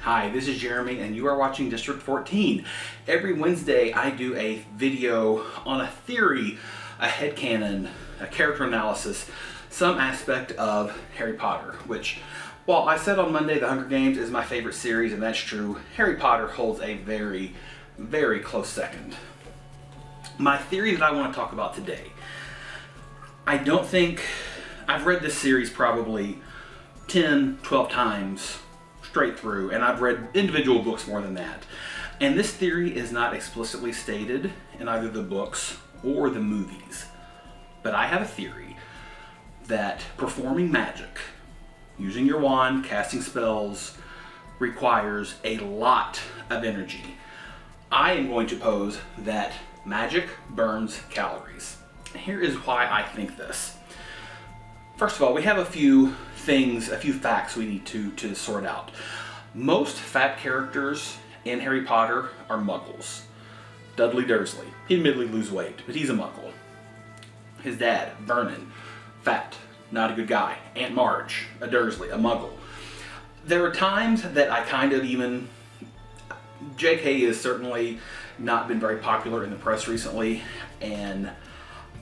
Hi, this is Jeremy and you are watching District 14. Every Wednesday I do a video on a theory, a headcanon, a character analysis, some aspect of Harry Potter, which, while I said on Monday The Hunger Games is my favorite series, and that's true, Harry Potter holds a very, very close second. My theory that I want to talk about today, I don't think, I've read this series probably 10, 12 times straight through, and I've read individual books more than that. And this theory is not explicitly stated in either the books or the movies. But I have a theory that performing magic, using your wand, casting spells, requires a lot of energy. I am going to pose that magic burns calories. Here is why I think this. First of all, we have a few things, a few facts we need to sort out. Most fat characters in Harry Potter are muggles. Dudley Dursley, he admittedly loses weight, but he's a muggle. His dad, Vernon, fat, not a good guy. Aunt Marge, a Dursley, a muggle. There are times that I kind of even, JK has certainly not been very popular in the press recently, and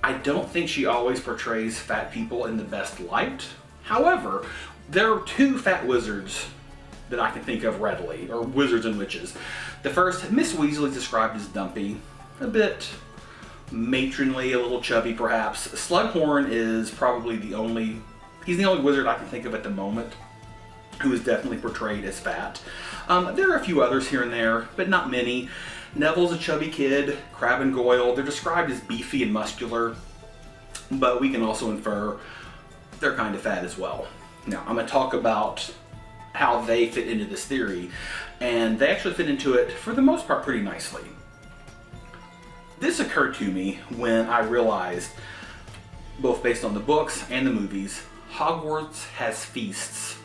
I don't think she always portrays fat people in the best light. However, there are two fat wizards that I can think of readily, or wizards and witches. The first, Miss Weasley, described as dumpy, a bit matronly, a little chubby perhaps. Slughorn is probably he's the only wizard I can think of at the moment who is definitely portrayed as fat. There are a few others here and there, but not many. Neville's a chubby kid, Crabbe and Goyle, they're described as beefy and muscular, but we can also infer they're kind of fat as well. Now, I'm going to talk about how they fit into this theory, and they actually fit into it, for the most part, pretty nicely. This occurred to me when I realized, both based on the books and the movies, Hogwarts has feasts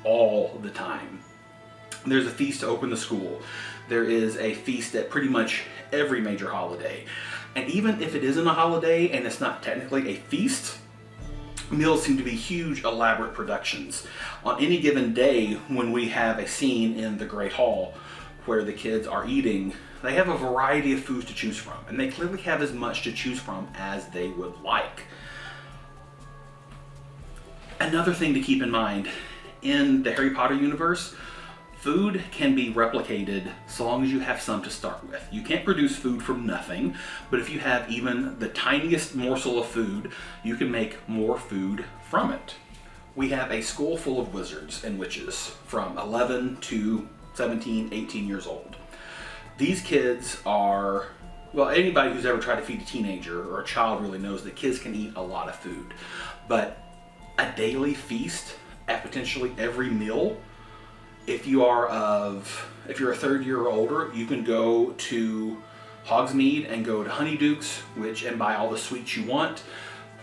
all the time. There's a feast to open the school. There is a feast at pretty much every major holiday. And even if it isn't a holiday and it's not technically a feast, meals seem to be huge, elaborate productions. On any given day, when we have a scene in the Great Hall where the kids are eating, they have a variety of foods to choose from, and they clearly have as much to choose from as they would like. Another thing to keep in mind, in the Harry Potter universe, food can be replicated so long as you have some to start with. You can't produce food from nothing, but if you have even the tiniest morsel of food, you can make more food from it. We have a school full of wizards and witches from 11 to 17, 18 years old. These kids are, well, anybody who's ever tried to feed a teenager or a child really knows that kids can eat a lot of food. But a daily feast at potentially every meal, if you're a third year or older, you can go to Hogsmeade and go to Honeydukes, and buy all the sweets you want.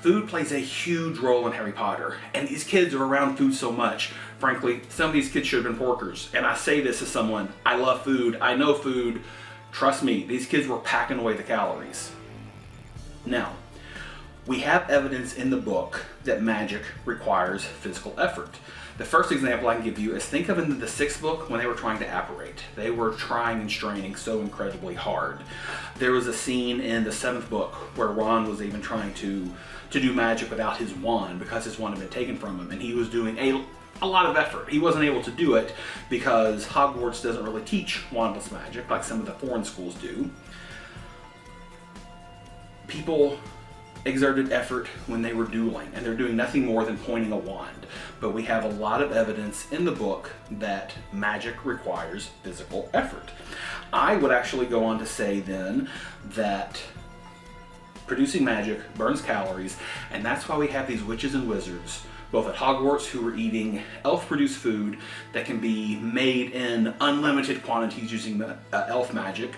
Food plays a huge role in Harry Potter, and these kids are around food so much. Frankly, some of these kids should have been porkers, and I say this as someone, I love food, I know food, trust me, these kids were packing away the calories. Now, we have evidence in the book that magic requires physical effort. The first example I can give you is, think of in the 6th book when they were trying to apparate. They were trying and straining so incredibly hard. There was a scene in the 7th book where Ron was even trying to do magic without his wand because his wand had been taken from him, and he was doing a lot of effort. He wasn't able to do it because Hogwarts doesn't really teach wandless magic like some of the foreign schools do. People exerted effort when they were dueling, and they're doing nothing more than pointing a wand. But we have a lot of evidence in the book that magic requires physical effort. I would actually go on to say then that producing magic burns calories, and that's why we have these witches and wizards, both at Hogwarts, who are eating elf-produced food that can be made in unlimited quantities using elf magic,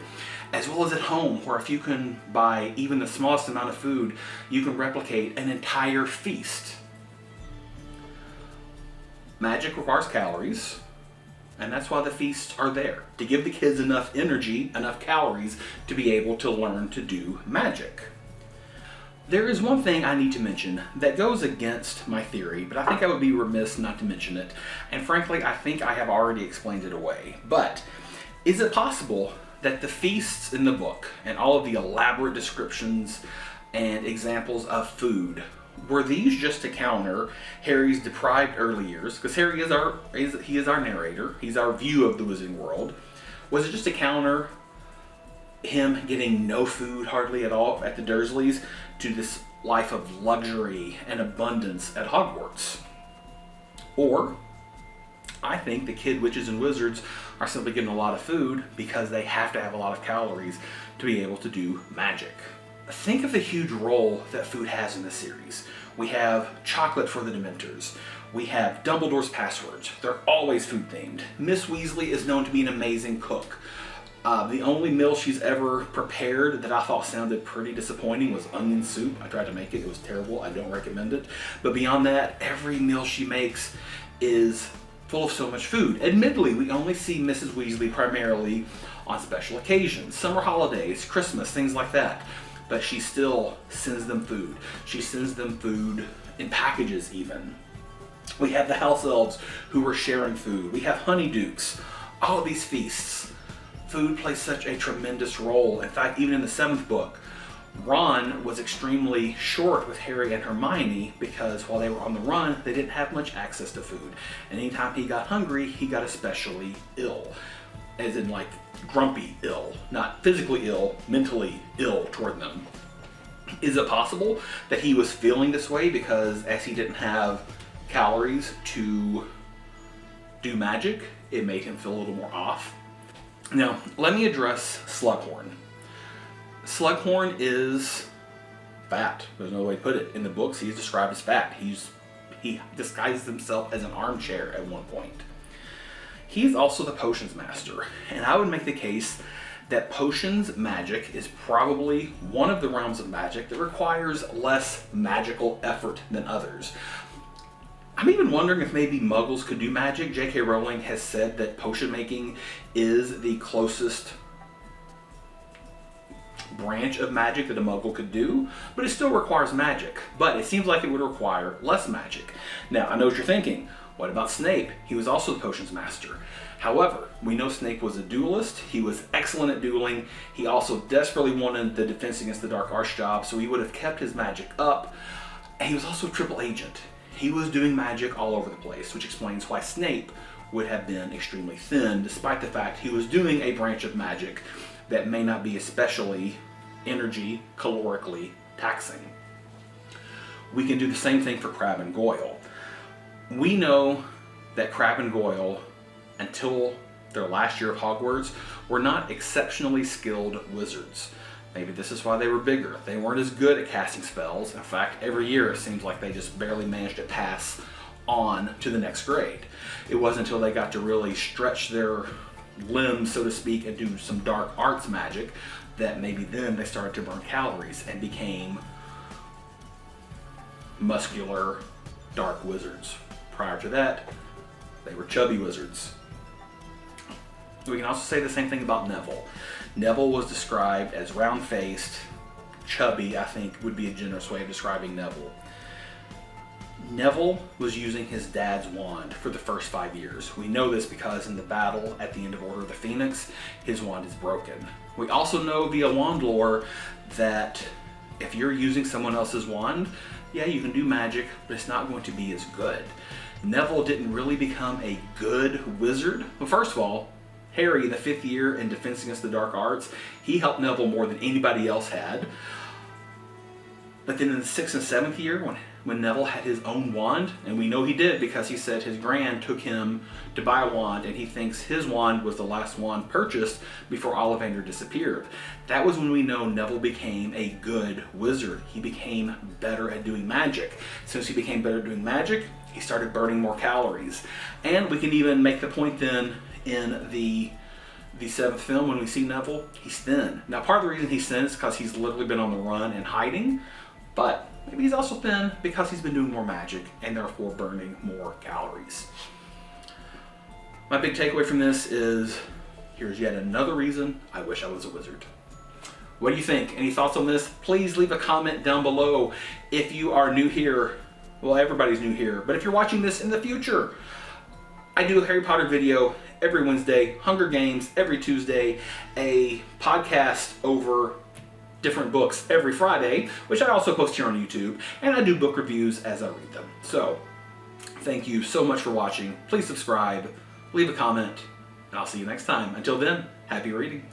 as well as at home, where if you can buy even the smallest amount of food, you can replicate an entire feast. Magic requires calories, and that's why the feasts are there, to give the kids enough energy, enough calories to be able to learn to do magic. There is one thing I need to mention that goes against my theory, but I think I would be remiss not to mention it. And frankly, I think I have already explained it away. But is it possible that the feasts in the book and all of the elaborate descriptions and examples of food, were these just to counter Harry's deprived early years? Because Harry is our narrator. He's our view of the Wizarding World. Was it just to counter him getting no food hardly at all at the Dursleys to this life of luxury and abundance at Hogwarts? Or I think the kid witches and wizards are simply getting a lot of food because they have to have a lot of calories to be able to do magic. Think of the huge role that food has in this series. We have chocolate for the Dementors. We have Dumbledore's passwords. They're always food themed. Miss Weasley is known to be an amazing cook. The only meal she's ever prepared that I thought sounded pretty disappointing was onion soup. I tried to make it. It was terrible. I don't recommend it. But beyond that, every meal she makes is full of so much food. Admittedly, we only see Mrs. Weasley primarily on special occasions, summer holidays, Christmas, things like that. But she still sends them food. She sends them food in packages even. We have the house elves who are sharing food. We have honeydukes. All of these feasts. Food plays such a tremendous role. In fact, even in the 7th book, Ron was extremely short with Harry and Hermione because while they were on the run, they didn't have much access to food. And anytime he got hungry, he got especially ill. As in like grumpy ill, not physically ill, mentally ill toward them. Is it possible that he was feeling this way because as he didn't have calories to do magic, it made him feel a little more off? Now, let me address Slughorn. Slughorn is fat. There's no way to put it. In the books, he's described as fat. He disguises himself as an armchair at one point. He's also the potions master, and I would make the case that potions magic is probably one of the realms of magic that requires less magical effort than others. I'm even wondering if maybe Muggles could do magic. J.K. Rowling has said that potion making is the closest branch of magic that a Muggle could do, but it still requires magic. But it seems like it would require less magic. Now, I know what you're thinking. What about Snape? He was also the potions master. However, we know Snape was a duelist. He was excellent at dueling. He also desperately wanted the Defense Against the Dark Arts job, so he would have kept his magic up. And he was also a triple agent. He was doing magic all over the place, which explains why Snape would have been extremely thin, despite the fact he was doing a branch of magic that may not be especially energy, calorically taxing. We can do the same thing for Crabbe and Goyle. We know that Crabbe and Goyle, until their last year of Hogwarts, were not exceptionally skilled wizards. Maybe this is why they were bigger. They weren't as good at casting spells. In fact, every year it seems like they just barely managed to pass on to the next grade. It wasn't until they got to really stretch their limbs, so to speak, and do some dark arts magic that maybe then they started to burn calories and became muscular dark wizards. Prior to that, they were chubby wizards. We can also say the same thing about Neville. Neville was described as round-faced, chubby, I think would be a generous way of describing Neville. Neville was using his dad's wand for the first 5 years. We know this because in the battle at the end of Order of the Phoenix, his wand is broken. We also know via wand lore that if you're using someone else's wand, yeah, you can do magic, but it's not going to be as good. Neville didn't really become a good wizard. Well, first of all, Harry, in the 5th year in Defense Against the Dark Arts, he helped Neville more than anybody else had. But then in the 6th and 7th year, when Neville had his own wand, and we know he did because he said his gran took him to buy a wand, and he thinks his wand was the last wand purchased before Ollivander disappeared. That was when we know Neville became a good wizard. He became better at doing magic. Since he became better at doing magic, he started burning more calories. And we can even make the point then in the 7th film when we see Neville, he's thin. Now part of the reason he's thin is because he's literally been on the run and hiding, but maybe he's also thin because he's been doing more magic and therefore burning more calories. My big takeaway from this is, here's yet another reason I wish I was a wizard. What do you think? Any thoughts on this? Please leave a comment down below. If you are new here, well, everybody's new here, but if you're watching this in the future, I do a Harry Potter video every Wednesday, Hunger Games every Tuesday, a podcast over different books every Friday, which I also post here on YouTube, and I do book reviews as I read them. So, thank you so much for watching. Please subscribe, leave a comment, and I'll see you next time. Until then, happy reading.